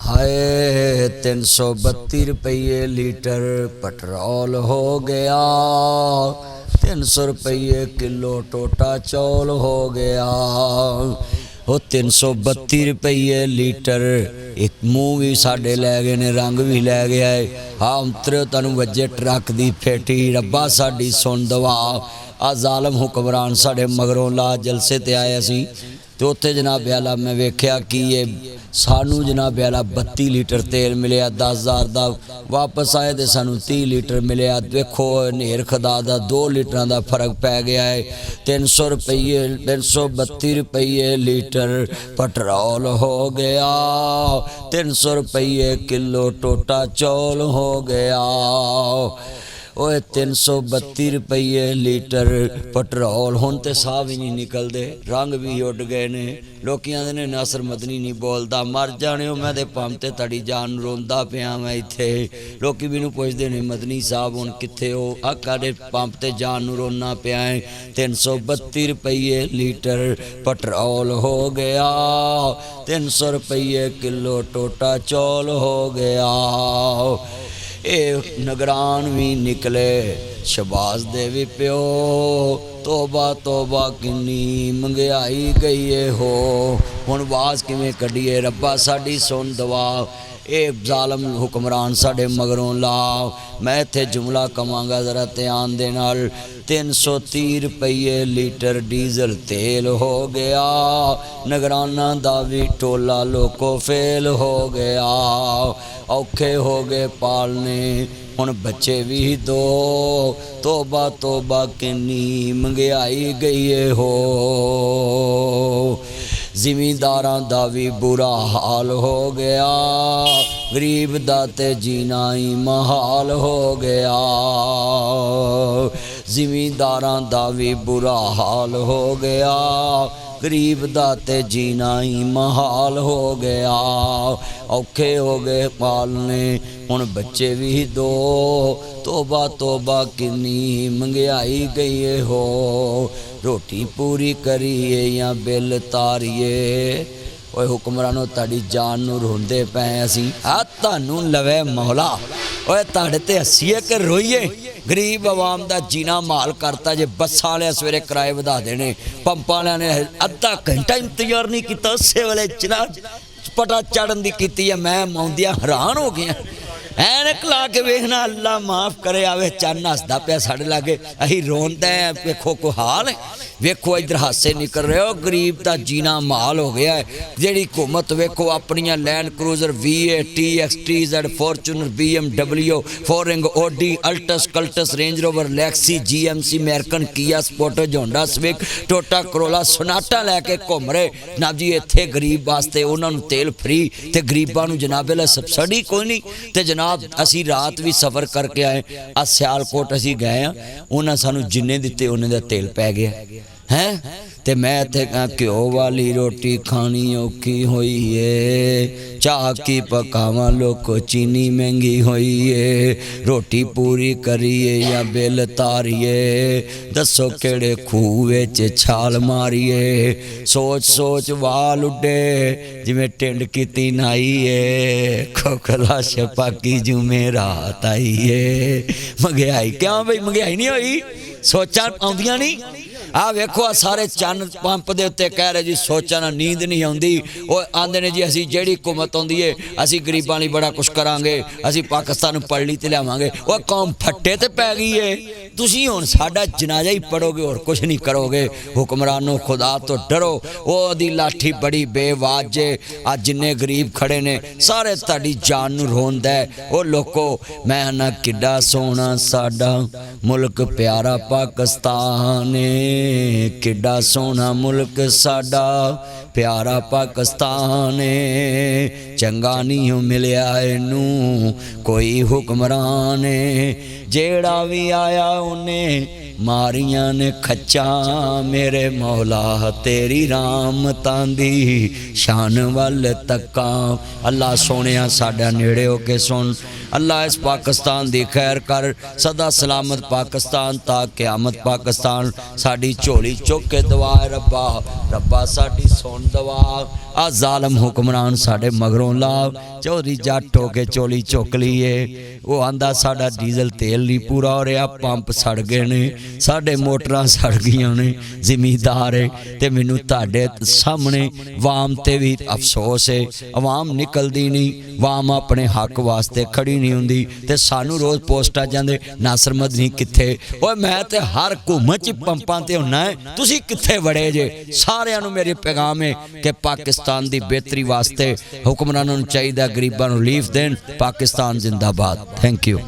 हाय 332 रुपये litre petrol हो गया, 300 रुपये किलो टोटा चौल हो गया। वो 332 रुपये लीटर एक मुँह भी साढ़े लै गए ने, रंग भी लै गया है। हाँ उतरे तैनूं वजे ट्रक की फेटी, रब्बा साडी सुन दवा। आ जालम हुक्मरान साढ़े मगरों ला जलसे ते आए असी, तो उत्थे जनाब आला मैं वेख्या कि ये सानू जनाब आला 32 लीटर तेल मिले, 10,000 का वापस आए तो सानू 30 लीटर मिले। देखो नेर खुदा दा 2 लीटर का फर्क पै गया है। 300 रुपये 332 रुपये लीटर पेट्रोल हो गया, 300 रुपये किलो टोटा चौल हो गया। ओए 332 रुपये लीटर पेट्रोल, हुण ते साह भी नहीं निकलते, रंग भी उड़ गए ने। लोग आंदे ने नासर मदनी नहीं बोलता, मर जाने हो। मैं तो पंप ते तड़ी जान रोंदा पिया मैं इत्थे। लोग मैनू पुछदे ने मदनी साहब हुण कित्थे हो? आकाडे पंप ते जान नू रोना पिया है। 332 रुपये लीटर पेट्रोल हो गया, 300 रुपये किलो टोटा चौल हो गया। ए नगरान भी निकले, शबाज दे भी प्यो, तोबा तोबा किन्नी महंगाई गई है हो। हुण आवाज़ किवें कढीए, रब्बा साडी सुन दवा। ए जालम हुक्मरान साढ़े मगरों ला। मैं इत्थे जुमला कवांगा जरा ध्यान दे नाल। 330 रुपये लीटर डीजल तेल हो गया, नगराना दा भी टोला लोको फेल हो गया। औखे हो गए पालने, हुण बच्चे भी दो, तोबा तोबा किन्नी महंगाई गई है हो। जिमींदारां दा भी बुरा हाल हो गया, गरीब दा ते जीना ही महाल हो गया। जिमींदारां दा भी बुरा हाल हो गया, गरीब दा ते जीना ही महाल हो गया। औखे हो गए पालने, हुण बच्चे भी दो, तोबा तोबा किन्नी महंगाई गई है हो। रोटी पूरी करिए या बिल तारिए। ओए हुक्मरानों ताड़ी जान नू रोंदे पे असी, आ तानू लवे मौला। ओए ताड़े ते हसीए के रोईए? गरीब आवाम दा जीना माल करता जे। बसां वाले सवेरे किराए वधा देने, पंपां वालियां ने अद्धा घंटा इंतजार नहीं किया, उसे वेले चना पटा चढ़न दी कीती है। मैं मौंदिया हैरान हो गया। ऐनक ला के वेखना, अल्लाह माफ़ करे, आवे चन्न हसदा पिया साढ़े लागे, अही रोंदे हैं। वेखो को हाल है, वेखो इधर हासे निकल रहे हो। गरीब का जीना माल हो गया है। जी हुकूमत वेखो अपनिया Land Cruiser V8 TX TZ Fortuner BMW 4 Audi Altis Cultus Range Rover Lexus GMC American Kia Sportage Honda Civic Toyota Corolla Sonata लैके घूम रहे जनाब जी। इत्थे गरीब वास्ते उन्होंने तेल फ्री, तो गरीबों को जनाब ला सबसिडी कोई नहीं। तो जनाब असी रात भी सफ़र करके आए, आ सियालकोट असी गए हाँ, उन्हें सानू जिन्ने दिते उन्हें दा तेल पै गया हैं। ते मैं इत्थे घ्यो वाली रोटी खानी औखी हुई है, चाह की पकावा लोको चीनी महंगी हुई है। रोटी पूरी करिए या बिल तारिए, दसो केड़े खूह विच छाल मारिए। सोच सोच वाल उड्डे जिमें टिंड कीती नाई है, खोखला छपाकी जुमे रात आई है। महंगाई क्यों बई महंगाई नहीं हुई? सोचा आउंदियां नहीं। आ वेखो आ सारे चन्न पंप के उत्ते कह रहे जी सोचा ना नींद नहीं आती। वो आंदे ने जी असी जेड़ी हुकूमत आती है असी गरीबों लिए बड़ा कुछ करांगे, असी पाकिस्तान पढ़ ली तो लियावांगे। वो कौम फट्टे ते पै गई है। तुसी हुण साडा जनाजा ही पढ़ोगे और कुछ नहीं करोगे। हुक्मरानों खुदा तो डरो, वो दी लाठी बड़ी बेवाज जे। अज जिन्ने गरीब खड़े ने सारे ताड़ी जान नू रोंदा है। वो लोको मैं ना किड्डा सोहना साडा मुल्क प्यारा पाकिस्तान है, किड्डा सोहना मुल्क साडा प्यारा पाकिस्तान है। चंगा नहीं मिलिया इनू कोई हुक्मरान है, जेड़ा भी आया उन्हें मारियां ने खच्चा। मेरे मौला तेरी रामतां दी शान वल तक्का। अल्लाह सोहणिया साडा नेड़े हो के सुन। अल्लाह इस पाकिस्तान दी खैर कर, सदा सलामत पाकिस्तान ता क़यामत पाकिस्तान। साडी झोली चुक के दुआ है रब्बा, रब्बा साडी सुन दुआ। आ जालम हुक्मरान साडे मगरों ला, चौधरी जट हो के झोली चुक लीए। वो आंदा साडा डीजल तेल नहीं पूरा हो रहा, पंप सड़ गए ने, साडे मोटरां सड़ गईयां ने, जिमीदार है ते मैनू तुहाडे सामने वाम ते भी अफसोस है। अवाम निकलदी नहीं, वाम अपने हक वास्ते खड़ी नहीं हुंदी ते सानू रोज़ पोस्टा जांदे नासर मदनी कित्थे। ओए मैं ते हर हुकूमत च पंपां ते हुन्ना है, तुसीं कित्थे वड़े जे। सारिआं नूं मेरे पैगाम है कि पाकिस्तान दी बेहतरी वास्ते हुक्मरानां नूं चाहीदा गरीबां नूं रिलीफ देण। पाकिस्तान जिंदाबाद। Thank you.